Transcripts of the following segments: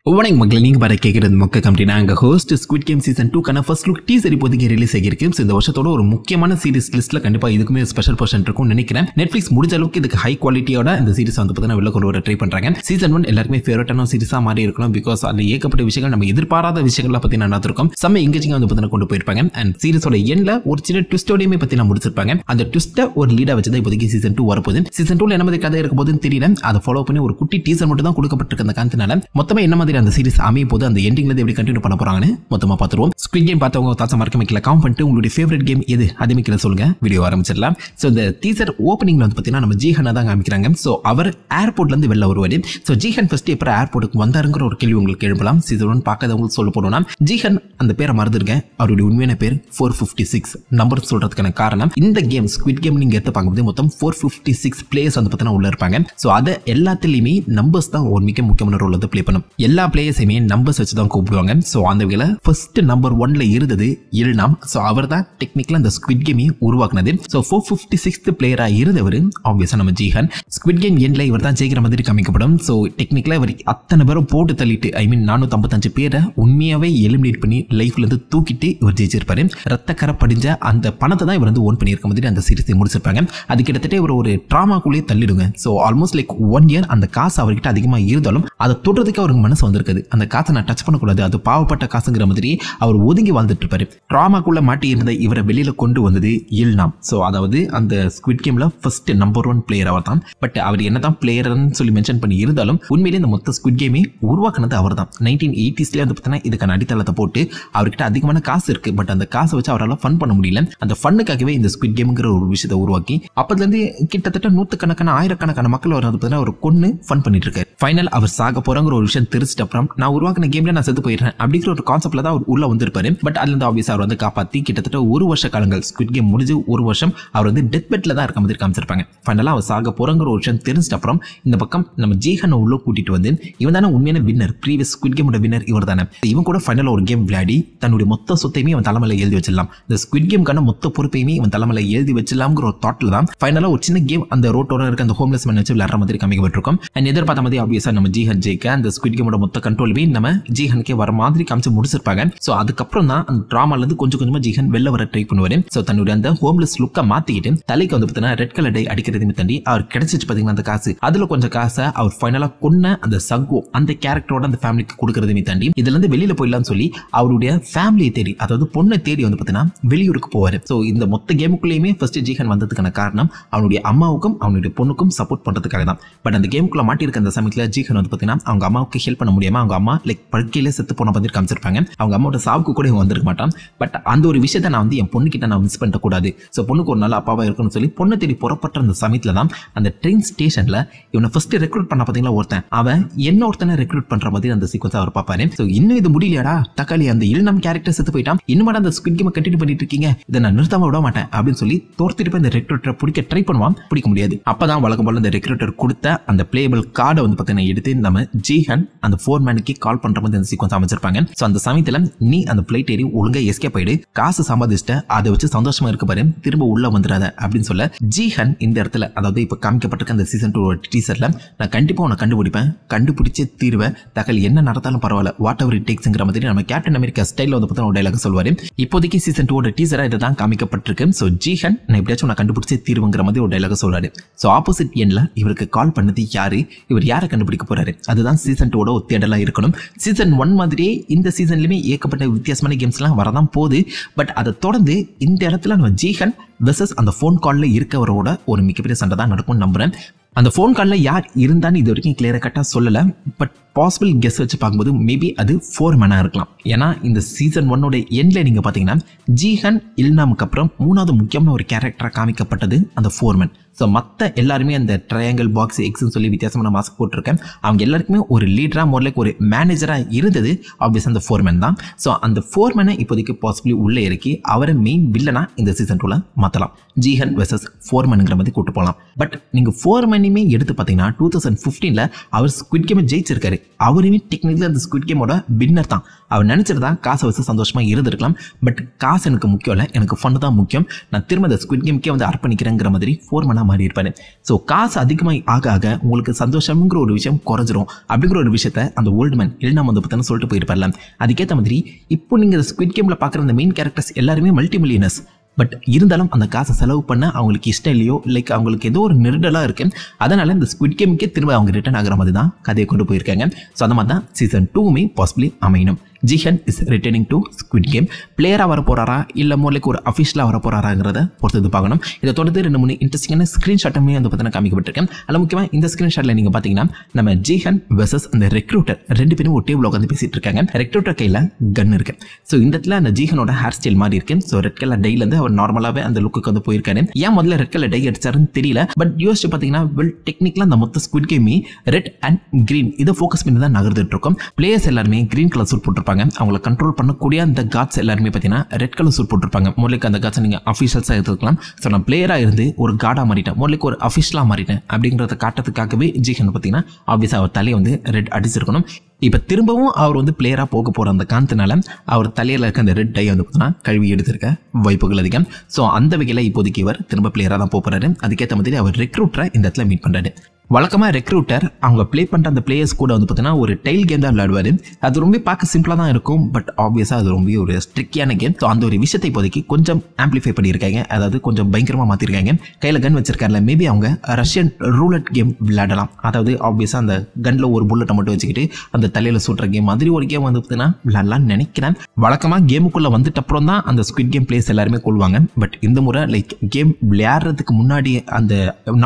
வணக்கம் மக்களே, நீங்கள் பாரு கேட்குறது மொக்க கம்பெனி. நாங்கள் ஹோஸ்ட் ஸ்குவிட் கேம் சீசன் 2க்கான ஃபர்ஸ்ட் லுக் டீசர் இப்போதைக்கு ரிலீஸ் ஆகிருக்கு. ஸோ இந்த வருஷத்தோட ஒரு முக்கியமான சீரிஸ் லிஸ்ட்டில் கண்டிப்பாக இதுக்குமே ஸ்பெஷல் பர்சன் இருக்கும்னு நினைக்கிறேன். நெட்ஃப்ளிக்ஸ் முடிஞ்ச அளவுக்கு இதுக்கு ஹை குவாலிட்டியோட இந்த சீரிஸ் வந்து பார்த்தீங்கன்னா வெளில கொண்டு வர ட்ரை பண்ணுறாங்க. சீசன் 1 எல்லாருமே ஃபேவரட்டான சீரிஸாக மாறி இருக்கணும். பிகாஸ் அதில் ஏகப்பட்ட விஷயங்கள் நம்ம எதிர்பாராத விஷயங்களை பற்றி நடந்திருக்கும். செம்ம எங்கேஜிங்காக வந்து பார்த்தீங்கன்னா கொண்டு போயிருப்பாங்க. அண்ட் சீரிஸோட எண்ணில் ஒரு சின்ன ட்விஸ்டோடையுமே பற்றி நான் முடிச்சிருப்பாங்க. அந்த ட்விஸ்ட்டை ஒரு லீடாக வச்சு தான் இப்போதைக்கு சீசன் 2 வரப்போகுது. சீசன் 2 என்ன மாதிரி கதை இருக்க போதுன்னு தெரியல. அதை ஃபாலோ பண்ணி ஒரு குட்டி டீசர் மட்டும் தான் கொடுக்கப்பட்டிருக்க அந்த காரணத்தினால மொத்தமாக என்ன மாதிரி அந்த சீரிஸ் அமையும் அந்த எண்டிங்ல எப்படி கண்டினியூ பண்ண போறாங்கன்னு மொத்தமா பார்த்துருவோம். ஸ்குவிட் கேம் பார்த்தவங்க தாசா மறக்க வைக்கல கமெண்ட் பண்ணிட்டு உங்களுடைய ஃபேவரட் கேம் எது அதே கீழே சொல்லுங்க. வீடியோ ஆரம்பிச்சிடலாம். ஸோ இந்த டீசர் ஓப்பனிங்ல வந்து பார்த்தீங்கன்னா நம்ம ஜீஹனை தான் காமிக்கிறாங்க. ஸோ அவர் ஏர்போர்ட்ல இருந்து வெளில வருவார். ஸோ ஜீஹன் ஃபர்ஸ்ட் எப்போ ஏர்போர்ட்டுக்கு வந்தாருங்கிற ஒரு கேள்வி உங்களுக்கு எழுப்பலாம். சீசன் 1 பார்க்காதவங்களுக்கு சொல்ல போனோம்னா ஜீஹன் அந்த பேரை மறந்துருக்கேன். அவருடைய உண்மையான பேர் 456 நம்பர் சொல்றதுக்கான காரணம் இந்த கேம் ஸ்குவிட் கேம் நீங்க எடுத்து பார்க்கும்போது மொத்தம் 456 பிளேயர்ஸ் வந்து பார்த்தீங்கன்னா உள்ள இருப்பாங்க. ஸோ அதை எல்லாத்துலயுமே நம்பர்ஸ் தான் ஒரு மிக முக்கியமான ரோல் வந்து பிளே பண்ணும். எல்லா பிளேயர்ஸையுமே நம்பர்ஸ் வச்சு தான் கூப்பிடுவாங்க. ஸோ அந்த வகையில் ஃபர்ஸ்ட் நம்பர் 1ல இருந்தது இல்னாம். ஸோ அவர் தான் டெக்னிக்கலாக அந்த ஸ்குவிட் கேமை உருவாக்குனது. ஸோ 456th பிளேயராக இருந்தவர் ஆப்வியஸாக நம்ம ஜீஹன். ஸ்குவிட் கேம் எண்ணில் இவர் தான் ஜெயிக்கிற மாதிரி காமிக்கப்படும். ஸோ டெக்னிக்கலாக இவர் அத்தனை பேரும் போட்டு தள்ளிட்டு 455 பேரை உண்மையாகவே எலிமினேட் பண்ணி லைஃப்லேருந்து தூக்கிட்டு இவர் ஜெயிச்சிருப்பாரு. ரத்தக்கரை படிஞ்ச அந்த பணத்தை தான் இவர் வந்து ஓன் பண்ணியிருக்க மாதிரி அந்த சீரிஸை முடிச்சிருப்பாங்க. அது கிட்டத்தட்ட இவர் ஒரு ட்ராமாக்குள்ளேயே தள்ளிடுங்க. ஸோ ஆல்மோஸ்ட் லைக் 1 இயர் அந்த காசு அவர்கிட்ட அதிகமாக இருந்தாலும் அதை தொடுறதுக்கு அவருக்கு மனசு வந்திருக்குது. அந்த காசை நான் டச் பண்ணக்கூடாது, அது பாவப்பட்ட காசுங்கிற மாதிரி அவர் ஒதுங்கி வாழ்ந்துட்டு இருப்பாரு. ட்ராமாக்குள்ள மாட்டி இருந்த இவரை வெளியில கொண்டு வந்தது இல்னாம். ஸோ அதாவது அந்த ஸ்குவிட் கேம்ல ஃபர்ஸ்ட் நம்பர் 1 பிளேயர் அவர் தான். பட் அவர் என்னதான் பிளேயர்னு சொல்லி மென்ஷன் பண்ணி இருந்தாலும் உண்மையிலேயே இந்த மொத்த ஸ்குவிட் கேமே உருவாக்குனது அவர் தான். 1980s வந்து பார்த்தீங்கன்னா இதுக்கான அடித்தளத்தை போட்டு அவர்கிட்ட அதிகமான காசு இருக்கு. பட் அந்த காசை வச்சு அவரால் ஃபன் பண்ண முடியல. அந்த ஃபன்னுக்காகவே இந்த ஸ்குவிட் கேம்ங்கிற ஒரு விஷயத்தை உருவாக்கி அப்பதுல இருந்து கிட்டத்தட்ட நூற்றுக்கணக்கான ஆயிரக்கணக்கான மக்கள் அவர் வந்து பார்த்தீங்கன்னா ஒரு கொன்னு ஃபன் பண்ணிட்டு இருக்காரு. ஃபைனல் அவர் சாக போறங்கிற ஒரு விஷயம் தெரிஞ்சிட்ட அப்புறம் நான் உருவாக்கின கேம்ல நான் செத்து போயிடுறேன் அப்படிங்கிற ஒரு கான்செப்ட்ல தான் அவர் உள்ள வந்திருப்பாரு. பட் அதுல இருந்து ஆப்வியஸா அவர் வந்து காப்பாத்தி கிட்டத்தட்ட 1 வருஷ காலங்கள் ஸ்குவிட் கேம் முடிஞ்சு 1 வருஷம் அவர் வந்து டெத் பெட்ல தான் இருக்க மாதிரி காமிச்சிருப்பாங்க. ஃபைனலா அவர் சாக போறங்கிற ஒரு விஷயம் தெரிஞ்சிட்ட அப்புறம் இந்த பக்கம் நம்ம ஜீஹனை உள்ள கூட்டிட்டு வந்து இவன் தானே உண்மையான வின்னர், ப்ரீவியஸ் ஸ்குவிட் கேமோட வின்னர் இவர் தானே. இவன் கூட ஃபைனலா ஒரு கேம் விளையாடி தன்னுடைய மொத்த சொத்தையுமே அவன் தலைமையில எழுதி வச்சிடலாம். இந்த ஸ்குவிட் கேமுக்கான மொத்த பொறுப்பையுமே இவன் தலைமையில எழுதி வச்சிடலாம்ங்கிற ஒரு தாட்ல தான் ஃபைனலா ஒரு சின்ன கேம் அந்த ரோட்டோட இருக்க அந்த ஹோம்லெஸ் மேன் வச்சு விளையாடுற மாதிரி காமிக்கப்பட்டிருக்கும். அண்ட் எதிர்பார்த்த மாதிரி ஆப்வியஸா நம்ம ஜீஹன் ஜெயிக்க அந்த ஸ்குவிட் கேமோட மொத்த கண்ட்ரோலுமே நம்ம ஜீஹனுக்கே வர மாதிரி காமிச்சு முடிச்சிருப்பாங்க. ஸோ அதுக்கப்புறம் தான் அந்த ட்ராமால இருந்து கொஞ்சம் கொஞ்சமா ஜீஹன் வெளில வர ட்ரை பண்ணுவாரு. ஸோ தன்னுடைய அந்த ஹோம்லெஸ் லுக்கை மாத்திக்கிட்டு தலைக்கு வந்து பார்த்தீங்கன்னா ரெட் கலர் டை அடிக்கிறதுமே தாண்டி அவர் கிடைச்சிச்சு பார்த்தீங்கன்னா அந்த காசு அதுல கொஞ்சம் காசை அவர் ஃபைனலா கொன்ன அந்த சங்கோ அந்த கேரக்டரோட அந்த ஃபேமிலிக்கு கொடுக்கறதுமே தாண்டி இதுல இருந்து வெளியில போயிடலாம்னு சொல்லி அவருடைய ஃபேமிலியை தேடி அதாவது பொண்ணை தேடி வந்து பார்த்தீங்கன்னா வெளியூருக்கு போவாரு. ஸோ இந்த மொத்த கேமுக்குள்ளேயுமே ஃபர்ஸ்ட் ஜீஹன் வந்ததுக்கான காரணம் அவனுடைய அம்மாவுக்கும் அவனுடைய பொண்ணுக்கும் சப்போர்ட் பண்றதுக்காக தான். பட் அந்த கேமுக்குள்ள மாட்டிருக்க அந்த சமயத்தில் ஜீஹன் வந்து பார்த்தீங்கன்னா அவங்க அம்மாவுக்கு ஹெல்ப் பண்ண முடியாம அவங்க அம்மா லைக் படுக்கையிலே செத்து போன மாதிரி காமிச்சிருப்பாங்க. அவங்க அம்மாவோட சாவுக்கு கூட இவங்க வந்திருக்க மாட்டான். பட் அந்த ஒரு விஷயத்தை நான் வந்து என் பொண்ணு கிட்ட நான் மிஸ் பண்ணக்கூடாது. ஸோ பொண்ணுக்கு ஒரு நல்ல அப்பாவா இருக்கணும்னு சொல்லி பொண்ணை தேடி புறப்பட்ட அந்த சமயத்தில் தான் அந்த ட்ரெயின் ஸ்டேஷன்ல இவனை ஃபர்ஸ்ட் ரெக்ரூட் பண்ண பார்த்தீங்களா ஒருத்தன் அவன் என்ன ஒருத்தனை ரெக்ரூட் பண்ற மாதிரி அந்த சீக்வன்ஸ் அவர் பார்ப்பாரு. ஸோ இன்னும் இது முடியலையாடா தக்காளி அந்த இல்னாம் கேரக்டர் செத்து போயிட்டான், இன்னும் அந்த ஸ்குவிட் கேமை கண்டினியூ பண்ணிட்டு இருக்கீங்க, இதை நான் நிறுத்தாம விட மாட்டேன் அப்படின்னு சொல்லி தோர்த்திட்டு போய் இந்த ரெக்ரூட்டரை பிடிக்க ட்ரை பண்ணுவான். பிடிக்க முடியாது. அப்பதான் வழக்கம் போல இந்த ரெக்ரூட்டர் கொடுத்த அந்த பிளேபிள் கார்டை வந்து பார்த்தீங்கன்னா எடுத்து நம்ம ஜீஹன் அந்த ஃபோர்மேனுக்கு கால் பண்ற மாதிரி அந்த சீக்வன்ஸ் அமைச்சிருப்பாங்க. ஸோ அந்த சமயத்தில் நீ அந்த பிளைட் ஏறி ஒழுங்கா எஸ்கேப் ஆயிடு, காசு சம்பாதிச்சிட்ட அதை வச்சு சந்தோஷமா இருக்க பாரு, திரும்ப உள்ள வந்துடாத அப்படின்னு சொல்ல ஜீஹன் இந்த இடத்துல அதாவது இப்போ காமிக்கப்பட்டிருக்க அந்த சீசன் 2 டீசர்ல நான் கண்டிப்பா உன்னை கண்டுபிடிப்பேன், கண்டுபிடிச்சே தீர்வேன், தகவல் என்ன நடந்தாலும் பரவாயில்ல, வாட் எவர் இட் டேக்ஸ்ங்கிற மாதிரி நம்ம கேப்டன் அமெரிக்கா ஸ்டைல வந்து பார்த்தா ஒரு டைலாக் சொல்வாரு. இப்போதைக்கு சீசன் 2 டீசரா இதை தான் காமிக்கப்பட்டிருக்கு. ஸோ ஜீஹன் நான் எப்படியாச்சும் நான் கண்டுபிடிச்சே தீர்வுங்கிற மாதிரி ஒரு டைலாக் சொல்றாரு. ஸோ ஆப்போசிட் எண்ட்ல இவருக்கு கால் பண்ணது யாரு, இவர் யாரை கண்டுபிடிக்க போறாரு, அதுதான் சீசன் 2 ஒரு தேடலா இருக்கணும். சீசன் 1 மாதிரியே இந்த சீசன்லயுமே ஏகப்பட்ட வித்தியாசமான கேம்ஸ் எல்லாம் வரதான் போகுது. பட் அதை தொடர்ந்து இந்த இடத்துல நம்ம ஜீஹன் வெர்சஸ் அந்த ஃபோன் கால்ல இருக்கவரோட ஒரு மிகப்பெரிய சண்டை தான் நடக்கும்னு நம்புறேன். அந்த ஃபோன் காலில் யார் இருந்தான்னு இது வரைக்கும் கிளியராக கட்டாக சொல்லலை. பட் பாசிபிள் கெஸ் வச்சு பார்க்கும்போது மேபி அது ஃபோர்மேனாக இருக்கலாம். ஏன்னா இந்த சீசன் 1 எண்ட்ல நீங்கள் பார்த்தீங்கன்னா ஜீஹன் இல்னாமுக்கு அப்புறம் 3வது முக்கியமான ஒரு கேரக்டராக காமிக்கப்பட்டது அந்த ஃபோர்மேன். ஸோ மற்ற எல்லாருமே அந்த ட்ரையாங்கிள் பாக்ஸ் எக்ஸ்ன்னு சொல்லி வித்தியாசமான மாஸ்க் போட்டிருக்கேன். அவங்க எல்லாருக்குமே ஒரு லீடராக மோர்லைக் ஒரு மேனேஜராக இருந்தது ஆப்வியஸ் அந்த ஃபோர்மேன் தான். ஸோ அந்த ஃபோர்மேனை இப்போதைக்கு பாசிபிளி உள்ளே இறக்கி அவரை மெயின் வில்லனா இந்த சீசன் 2ல மாற்றலாம். ஜீஹன் வெர்சஸ் ஃபோர்மேனுங்கிற மாதிரி கூட்டு போகலாம். பட் நீங்கள் ஃபோர்மேன் அனிமே எடுத்து பார்த்தீங்கன்னா 2015 அவர் ஸ்குவிட் கேமை ஜெயிச்சிருக்காரு. அவருமே டெக்னிக்கலி அந்த ஸ்குவிட் கேமோட வின்னர் தான். அவர் நினைச்சிருந்தா காசை வச்சு சந்தோஷமா இருந்திருக்கலாம். பட் காசு எனக்கு முக்கியம் இல்லை, எனக்கு ஃபன் தான் முக்கியம். நான் திரும்ப அந்த ஸ்குவிட் கேமுக்கே வந்து அர்ப்பணிக்கிறேங்கிற மாதிரி ஃபோர்மனா மாறி இருப்பாரு. ஸோ காசு அதிகமாக ஆக உங்களுக்கு சந்தோஷம்ங்கிற ஒரு விஷயம் குறைஞ்சிரும் அப்படிங்கிற ஒரு விஷயத்த அந்த ஓல்டு மேன் இல்லைனா வந்து பார்த்தீங்கன்னா சொல்லிட்டு போயிருப்பார்ல. அதுக்கேற்ற மாதிரி இப்போ நீங்கள் ஸ்குவிட் கேமில் பார்க்குற அந்த மெயின் கேரக்டர்ஸ் எல்லாருமே மல்டி மில்லியனர்ஸ். பட் இருந்தாலும் அந்த காசை செலவு பண்ண அவங்களுக்கு இஷ்டம் இல்லையோ, லைக் அவங்களுக்கு ஏதோ ஒரு நெருடலாக இருக்கு. அதனால இந்த ஸ்குவிட் கேமுக்கே திரும்ப அவங்க ரிட்டர்ன் ஆகிற மாதிரி தான் கதையை கொண்டு போயிருக்காங்க. ஸோ அந்த மாதிரி தான் சீசன் 2மே பாசிபிளி அமையணும். Gihun is returning to squid game. பிளேயராக வர போகிறாரா இல்லை மோர்லைக்கு ஒரு அஃபிஷியலாக வர போகிறாராங்கிறத பொறுத்து பார்க்கணும். இதை தொடர்ந்து 2-3 இன்ட்ரெஸ்டிங்கான ஸ்க்ரீன்ஷாட்டுமே வந்து பார்த்தீங்கன்னா காமிக்கப்பட்டிருக்கேன். அதில் முக்கியமாக இந்த ஸ்க்ரீன்ஷாட்டில் நீங்கள் பார்த்தீங்கன்னா நம்ம ஜிஹன் வெர்சஸ் அந்த ரெக்ரூட்டர் 2 பேரும் ஒரு டேபிள் உட்காந்து பேசிட்டு இருக்காங்க. ரெக்ரூட்டர் கையில் கன் இருக்கு. ஸோ இந்த இடத்துல அந்த ஜிஹனோட ஹேர் ஸ்டைல் மாதிரி இருக்கு. ஸோ ரெட் கலர் டைலேருந்து அவர் நார்மலாகவே அந்த லுக்கு வந்து போயிருக்காரு. ஏன் முதல்ல ரெட் கலர் டை அடிச்சாருன்னு தெரியல. பட் யோசிச்சு பார்த்தீங்கன்னா டெக்னிக்கலாக அந்த மொத்த ஸ்குவிட் கேமே ரெட் அண்ட் கிரீன் இதை ஃபோக்கஸ் பண்ணி தான் நகர்ந்துட்டு இருக்கும். பிளேயர்ஸ் எல்லாருமே கிரீன் கலர் சூட் போட்டிருப்பாங்க. அவங்களை கண்ட்ரோல் பண்ணக்கூடிய அந்த காட்ஸ் எல்லாருமே பார்த்தீங்கன்னா ரெட் கலர் சூட் போட்டிருப்பாங்க. மோர்லைக்கு அந்த காட்ஸை நீங்கள் அஃபிஷியல்ஸாக எடுத்துக்கலாம். ஸோ நான் பிளேயராக இருந்து ஒரு கார்டாக மாறிட்டேன், மோர்லைக்கு ஒரு அஃபிஷியலாக மாறிட்டேன் அப்படிங்கிறத காட்டுறதுக்காகவே ஜிஹன் பார்த்தீங்கன்னா ஆப்வியஸாக அவர் தலையை வந்து ரெட் அடிச்சிருக்கணும். இப்போ திரும்பவும் அவர் வந்து பிளேயராக போக போகிற அந்த காரணத்தினால அவர் தலையில் இருக்க அந்த ரெட் டை வந்து பார்த்தீங்கன்னா கழுவி எடுத்திருக்க வாய்ப்புகள் அதிகம். ஸோ அந்த வகையில் இப்போதைக்கு இவர் திரும்ப பிளேயராக தான் போகிறாரு. அதுக்கேற்ற மாதிரி அவர் ரெக்ரூட்டரை இந்த இடத்துல மீட் பண்ணுறாரு. வழக்கமாக ரெக்ரூட்டர் அவங்க ப்ளே பண்ணுற அந்த பிளேயர்ஸ் கூட வந்து பார்த்தீங்கன்னா ஒரு டைல் கேம் தான் விளையாடுவார். அது ரொம்ப பார்க்க சிம்பிளாக தான் இருக்கும். பட் ஆப்வியஸாக அது ரொம்ப ஒரு ஸ்ட்ரிக்கியான கேம். ஸோ அந்த ஒரு விஷயத்தை இப்போதைக்கு கொஞ்சம் ஆம்பிளிஃபை பண்ணியிருக்காங்க. அதாவது கொஞ்சம் பயங்கரமாக மாற்றிருக்காங்க. கையில் கன் வச்சிருக்காருல, மேபி அவங்க ரஷ்யன் ரூலட் கேம் விளையாடலாம். அதாவது ஆப்வியஸாக அந்த கன்னில் ஒரு புல்லட்டை மட்டும் வச்சுக்கிட்டு அந்த தலையில் சுடுற கேம் மாதிரி ஒரு கேம் வந்து பார்த்தீங்கன்னா விளையாடலாம்னு நினைக்கிறேன். வழக்கமாக கேமுக்குள்ளே வந்துட்டு அப்புறம் தான் அந்த ஸ்குவிட் கேம் பிளேஸ் எல்லாருமே கொள்வாங்க. பட் இந்த முறை லைக் கேம் விளையாடுறதுக்கு முன்னாடி அந்த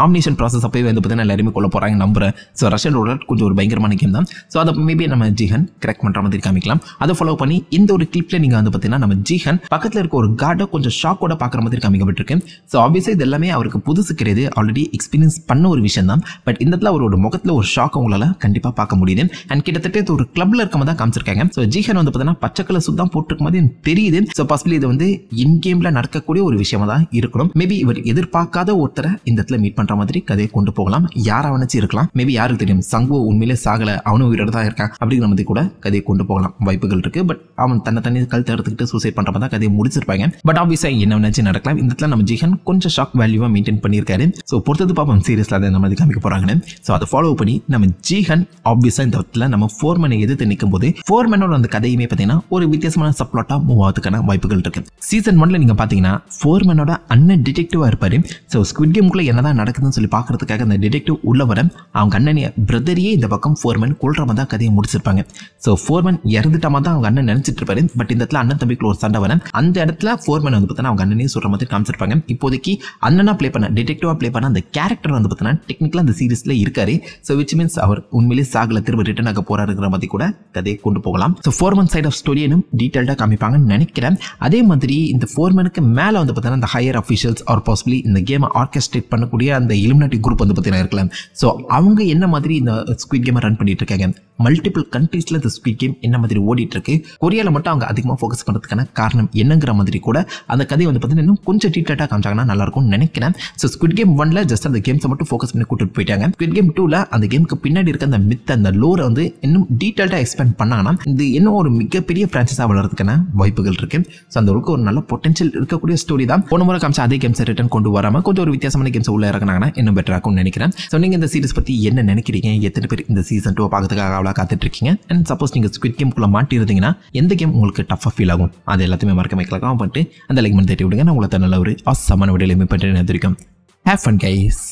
நாமினேஷன் ப்ராசஸ் அப்போயே வந்து பார்த்தீங்கன்னா எல்லாருமே கொள்ள போகிறாங்க நம்புறேன். ஸோ ரஷ்யன் ரூலட் கொஞ்சம் ஒரு பயங்கரமான கேம் தான். ஸோ அதை மேபி நம்ம ஜிஹன் கரெக்ட் பண்ணுற மாதிரி காமிக்கலாம். அதை ஃபாலோ பண்ணி இந்த ஒரு கிளிப்ல நீங்கள் வந்து பார்த்தீங்கன்னா நம்ம ஜிஹன் பக்கத்தில் இருக்க ஒரு கார்டை கொஞ்சம் ஷாக்கோட பார்க்குற மாதிரி காமிக்கப்பட்டிருக்கு. ஸோ ஆப்வியஸாக இது எல்லாமே அவருக்கு புதுசு கிடையாது, ஆல்ரெடி எக்ஸ்பீரியன்ஸ் பண்ண ஒரு விஷயம் தான். பட் இந்த இடத்துல அவரோட முகத்தில் ஒரு ஷாக் உங்களால் கண்டிப்பாக பார்க்க முடியுது. அண்ட் கிட்டத்தட்ட ஒரு கிளப்ல இருக்க மாதிரி தான் காமிச்சிருக்காங்க. ஸோ ஜிஹன் வந்து பார்த்தீங்கன்னா பச்சை கலர் சுத்தம் போட்டுருக்க மாதிரி தெரியுது. ஸோ பாசிபிளி இது வந்து இன் கேம்ல நடக்கக்கூடிய ஒரு விஷயமா தான் இருக்கணும். மேபி இவர் எதிர்பார்க்காத ஒருத்தரை இந்த இடத்துல மீட் பண்ற மாதிரி கதையை கொண்டு போகலாம். யாரை வச்சு இருக்கலாம், மேபி யாருக்கு தெரியும், சங்கு உண்மையிலே சாகல, அவனும் உயிரோட தான் இருக்கான் அப்படிங்கிற மாதிரி கூட கதையை கொண்டு போகலாம் வாய்ப்புகள் இருக்கு. பட் அவன் தன்னை கழுத்தை எடுத்துக்கிட்டு சூசைட் பண்ற மாதிரி தான் கதையை முடிச்சிருப்பாங்க. பட் ஆப்வியஸா என்ன நினைச்சு நடக்கலாம். இந்த இடத்துல நம்ம ஜிஹன் கொஞ்சம் ஷாக் வேல்யூவா மெயின்டைன் பண்ணியிருக்காரு. ஸோ பொறுத்தது பார்ப்போம் சீரியஸ்ல அதை நம்ம காமிக்க போறாங்கன்னு. ஸோ அதை ஃபாலோ பண்ணி நம்ம ஜிஹன் ஆப்வியஸா இந்த இடத்துல நம்ம ஃபோர்மனை எதிர்த்து நிற்கும் போது ஃபோர்மனோட அந்த கதையுமே பார்த்தீங்கன்னா ஒரு வித்தியாசமான சப்ளாட்டா மூவ் ஆகிறதுக்கான வாய்ப்புகள் இருக்கு. சீசன் 1ல நீங்க பாத்தீங்கன்னா ஃபோர்மனோட அண்ணன் டிடெக்டிவா இருப்பாரு. ஸோ ஸ்குவிட் கேமுக்குள்ள என்னதான் நடக்குதுன்னு சொல்லி பார்க்கறதுக்காக அந்த டிடெக்டிவ் உள்ள வர அவங்க அண்ணனைய பிரதரையே இந்த பக்கம் ஃபோர்மன் கொல்ற மாதிரி தான் கதையை முடிச்சிருப்பாங்க. ஸோ ஃபோர்மன் இறந்துட்ட மாதிரி தான் அவங்க அண்ணன் நினைச்சிட்டு இருப்பாரு. பட் இந்த இடத்துல அண்ணன் தம்பிக்குள்ள ஒரு சண்டை வர அந்த இடத்துல ஃபோர்மன் வந்து பார்த்தீங்கன்னா அவங்க அண்ணனையும் சொல்ற மாதிரி காமிச்சிருப்பாங்க. இப்போதைக்கு அண்ணனா பிளே பண்ண டிடெக்டிவா பிளே பண்ண அந்த கேரக்டர் வந்து பார்த்தீங்கன்னா டெக்னிக்கலா அந்த சீரிஸ்ல இருக்காரு. ஸோ விச் மீன்ஸ் அவர் உண்மையிலேயே சாகல, திரும்ப ரிட்டர்ன் ஆக போறாருங்கிற மாதிரி கூட கதையை கொண்டு போகலாம். ஸோ ஃபோர்மன் சைட் ஆஃப் ஸ்டோரியும் டீடைல்டா காமிப்பாங்கன்னு நினைக்கிறேன். அதே மாதிரி இந்த ஃபோர்மனுக்கு மேல வந்து பார்த்தீங்கன்னா இந்த ஹையர் அஃபிஷியல்ஸ் ஆர் பாசிபிளி இந்த கேமை ஆர்கெஸ்ட்ரேட் பண்ணக்கூடிய அந்த இலுமினாட்டி குரூப் வந்து பார்த்தீங்கன்னா இருக்கலாம். ஸோ அவங்க என்ன மாதிரி இந்த ஸ்குவிட் கேமை ரன் பண்ணிட்டு இருக்காங்க, மல்டிபிள் கண்ட்ரீஸ்ல இந்த ஸ்குவிட் கேம் என்ன மாதிரி ஓடிட்டு இருக்கு, கொரியால மட்டும் அவங்க அதிகமாக ஃபோக்கஸ் பண்ணுறதுக்கான காரணம் என்னங்கிற மாதிரி கூட அந்த கதையை வந்து பார்த்தீங்கன்னா இன்னும் கொஞ்சம் டீட்டெயிலாக காமிச்சாங்கன்னா நல்லா இருக்கும்னு நினைக்கிறேன். ஸோ ஸ்குவிட் கேம் 1ல ஜஸ்ட் அந்த கேம்ஸை மட்டும் ஃபோக்கஸ் பண்ணி கூட்டிட்டு போயிட்டாங்க. ஸ்குவிட் கேம் 2ல அந்த கேமுக்கு பின்னாடி இருக்க அந்த மித் அந்த லோரை வந்து இன்னும் டீட்டெயிலாக எக்ஸ்பேண்ட் பண்ணாங்கன்னா இது இன்னும் ஒரு மிகப்பெரிய பிரான்ச்சஸாக வளர்றதுக்கான வாய்ப்புகள் இருக்கு. ஸோ அந்த அளவுக்கு ஒரு நல்ல பொட்டன்ஷியல் இருக்கக்கூடிய ஸ்டோரி தான். போன முறை காமிச்சா அதே கேம்ஸை ரிட்டர்ன் கொண்டு வராமல் கொஞ்சம் ஒரு வித்தியாசமான கேம்ஸ் உள்ள இறங்கினாங்கன்னா இன்னும் பெட்டராக இருக்கும்னு நினைக்கிறேன். ஸோ நீங்கள் இந்த சீரிஸ் பற்றி என்ன நினைக்கிறீங்க, எத்தனை பேர் இந்த சீசன் 2 பார்க்கறதுக்காக அவ்வளோ காத்துட்டு இருக்கீங்க? அண்ட் சப்போஸ் நீங்கள் ஸ்குவிட் கேம்குள்ளே மாட்டிருந்தீங்கன்னா எந்த கேம் உங்களுக்கு டஃபாக ஃபீல் ஆகும், அது எல்லாத்தையுமே மறக்க வைக்கலாம் பண்ணிட்டு அந்த லைக் பண்ணி தேடி விடுங்க. நான் உங்களை நல்ல ஒரு அசமான விடையிலுமே பண்ணுறேன். Have fun guys.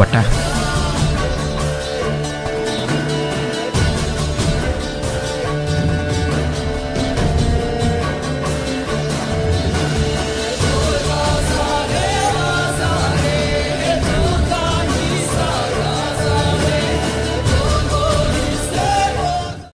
வட்டா